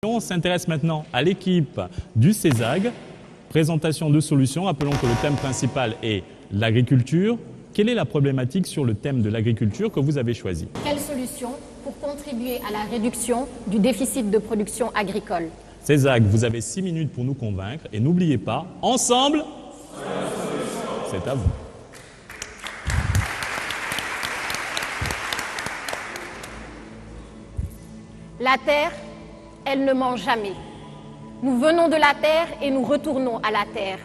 On s'intéresse maintenant à l'équipe du CESAG. Présentation de solutions. Rappelons que le thème principal est l'agriculture. Quelle est la problématique sur le thème de l'agriculture que vous avez choisi? Quelles solutions pour contribuer à la réduction du déficit de production agricole? CESAG, vous avez 6 minutes pour nous convaincre et n'oubliez pas, ensemble, c'est à vous. La terre, elle ne ment jamais. Nous venons de la terre et nous retournons à la terre.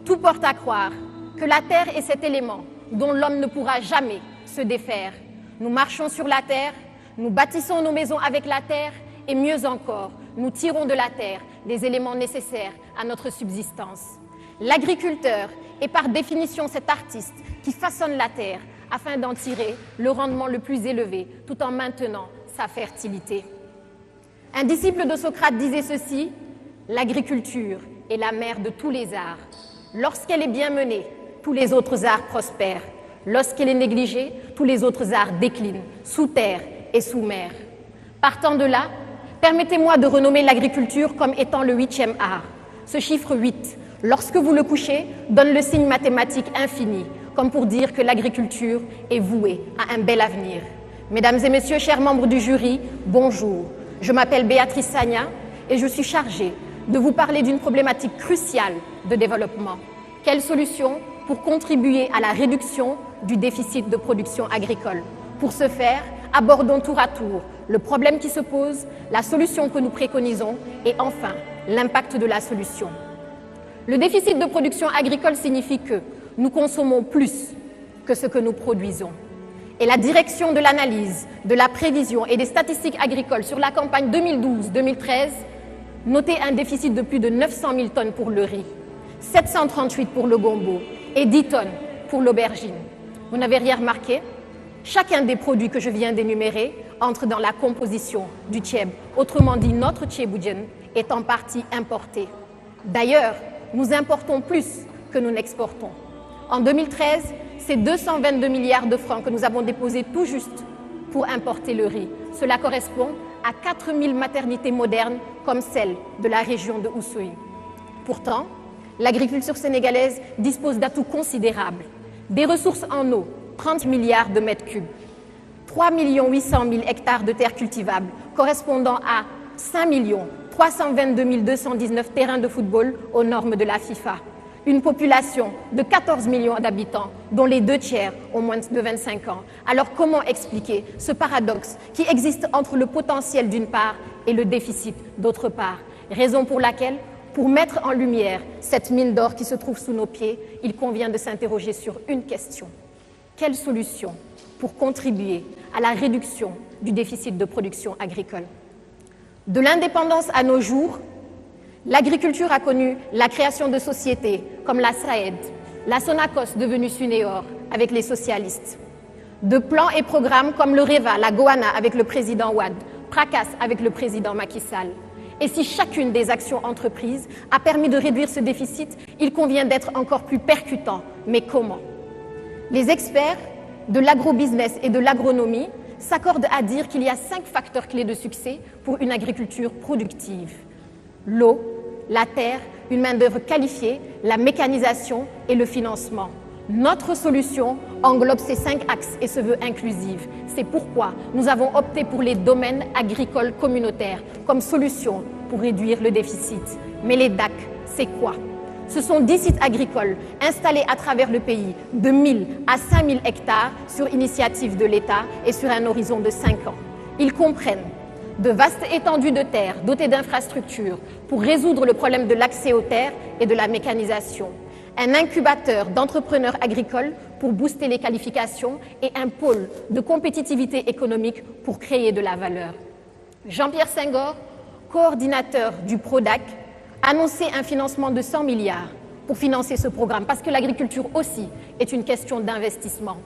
Tout porte à croire que la terre est cet élément dont l'homme ne pourra jamais se défaire. Nous marchons sur la terre, nous bâtissons nos maisons avec la terre et mieux encore, nous tirons de la terre des éléments nécessaires à notre subsistance. L'agriculteur est par définition cet artiste qui façonne la terre afin d'en tirer le rendement le plus élevé tout en maintenant sa fertilité. Un disciple de Socrate disait ceci: l'agriculture est la mère de tous les arts. Lorsqu'elle est bien menée, tous les autres arts prospèrent. Lorsqu'elle est négligée, tous les autres arts déclinent, sous terre et sous mer. Partant de là, permettez-moi de renommer l'agriculture comme étant le 8e art. Ce chiffre 8, lorsque vous le couchez, donne le signe mathématique infini, comme pour dire que l'agriculture est vouée à un bel avenir. Mesdames et messieurs, chers membres du jury, bonjour. Je m'appelle Béatrice Sagna et je suis chargée de vous parler d'une problématique cruciale de développement. Quelles solutions pour contribuer à la réduction du déficit de production agricole? Pour ce faire, abordons tour à tour le problème qui se pose, la solution que nous préconisons et enfin l'impact de la solution. Le déficit de production agricole signifie que nous consommons plus que ce que nous produisons. Et la direction de l'analyse, de la prévision et des statistiques agricoles sur la campagne 2012-2013 notait un déficit de plus de 900 000 tonnes pour le riz, 738 pour le gombo et 10 tonnes pour l'aubergine. Vous n'avez rien remarqué? Chacun des produits que je viens d'énumérer entre dans la composition du tchèb. Autrement dit, notre tchéboudienne est en partie importé. D'ailleurs, nous importons plus que nous n'exportons. En 2013, c'est 222 milliards de francs que nous avons déposés tout juste pour importer le riz. Cela correspond à 4000 maternités modernes comme celle de la région de Oussouye. Pourtant, l'agriculture sénégalaise dispose d'atouts considérables. Des ressources en eau, 30 milliards de mètres cubes. 3 800 000 hectares de terres cultivables, correspondant à 5 322 219 terrains de football aux normes de la FIFA. Une population de 14 millions d'habitants, dont les 2/3 ont moins de 25 ans. Alors comment expliquer ce paradoxe qui existe entre le potentiel d'une part et le déficit d'autre part? Raison pour laquelle, pour mettre en lumière cette mine d'or qui se trouve sous nos pieds, il convient de s'interroger sur une question. Quelle solution pour contribuer à la réduction du déficit de production agricole? De l'indépendance à nos jours, l'agriculture a connu la création de sociétés comme la SAED, la Sonacos devenue Sunéor avec les socialistes, de plans et programmes comme le REVA, la Goana avec le président Wade, PRACAS avec le président Macky Sall. Et si chacune des actions entreprises a permis de réduire ce déficit, il convient d'être encore plus percutant. Mais comment? Les experts de l'agrobusiness et de l'agronomie s'accordent à dire qu'il y a 5 facteurs clés de succès pour une agriculture productive. L'eau, la terre, une main-d'œuvre qualifiée, la mécanisation et le financement. Notre solution englobe ces 5 axes et se veut inclusive. C'est pourquoi nous avons opté pour les domaines agricoles communautaires comme solution pour réduire le déficit. Mais les DAC, c'est quoi? Ce sont 10 sites agricoles installés à travers le pays de 1000 à 5000 hectares sur initiative de l'État et sur un horizon de 5 ans. Ils comprennent de vastes étendues de terres dotées d'infrastructures pour résoudre le problème de l'accès aux terres et de la mécanisation, un incubateur d'entrepreneurs agricoles pour booster les qualifications et un pôle de compétitivité économique pour créer de la valeur. Jean-Pierre Senghor, coordinateur du PRODAC, annonçait un financement de 100 milliards pour financer ce programme, parce que l'agriculture aussi est une question d'investissement.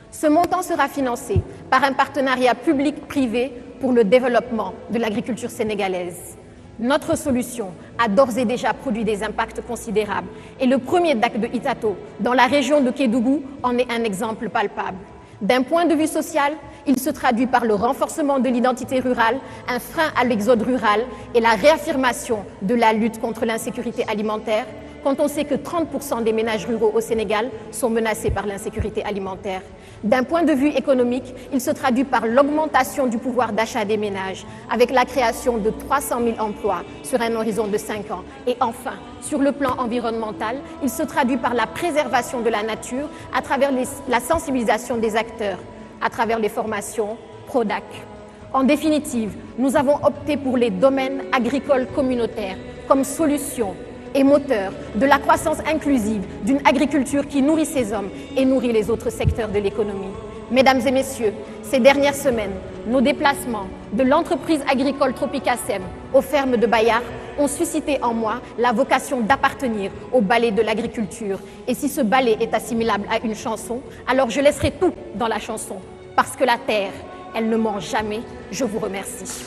Ce montant sera financé par un partenariat public-privé pour le développement de l'agriculture sénégalaise. Notre solution a d'ores et déjà produit des impacts considérables et le premier DAC de Itato, dans la région de Kédougou, en est un exemple palpable. D'un point de vue social, il se traduit par le renforcement de l'identité rurale, un frein à l'exode rural et la réaffirmation de la lutte contre l'insécurité alimentaire, quand on sait que 30% des ménages ruraux au Sénégal sont menacés par l'insécurité alimentaire. D'un point de vue économique, il se traduit par l'augmentation du pouvoir d'achat des ménages, avec la création de 300 000 emplois sur un horizon de 5 ans. Et enfin, sur le plan environnemental, il se traduit par la préservation de la nature à travers la sensibilisation des acteurs, à travers les formations PRODAC. En définitive, nous avons opté pour les domaines agricoles communautaires comme solution et moteur de la croissance inclusive d'une agriculture qui nourrit ses hommes et nourrit les autres secteurs de l'économie. Mesdames et messieurs, ces dernières semaines, nos déplacements de l'entreprise agricole Tropicasem aux fermes de Bayard ont suscité en moi la vocation d'appartenir au ballet de l'agriculture. Et si ce ballet est assimilable à une chanson, alors je laisserai tout dans la chanson. Parce que la terre, elle ne ment jamais. Je vous remercie.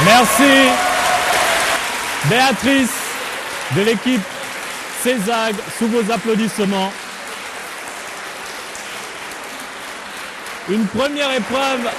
Merci. Béatrice de l'équipe CESAG, sous vos applaudissements. Une première épreuve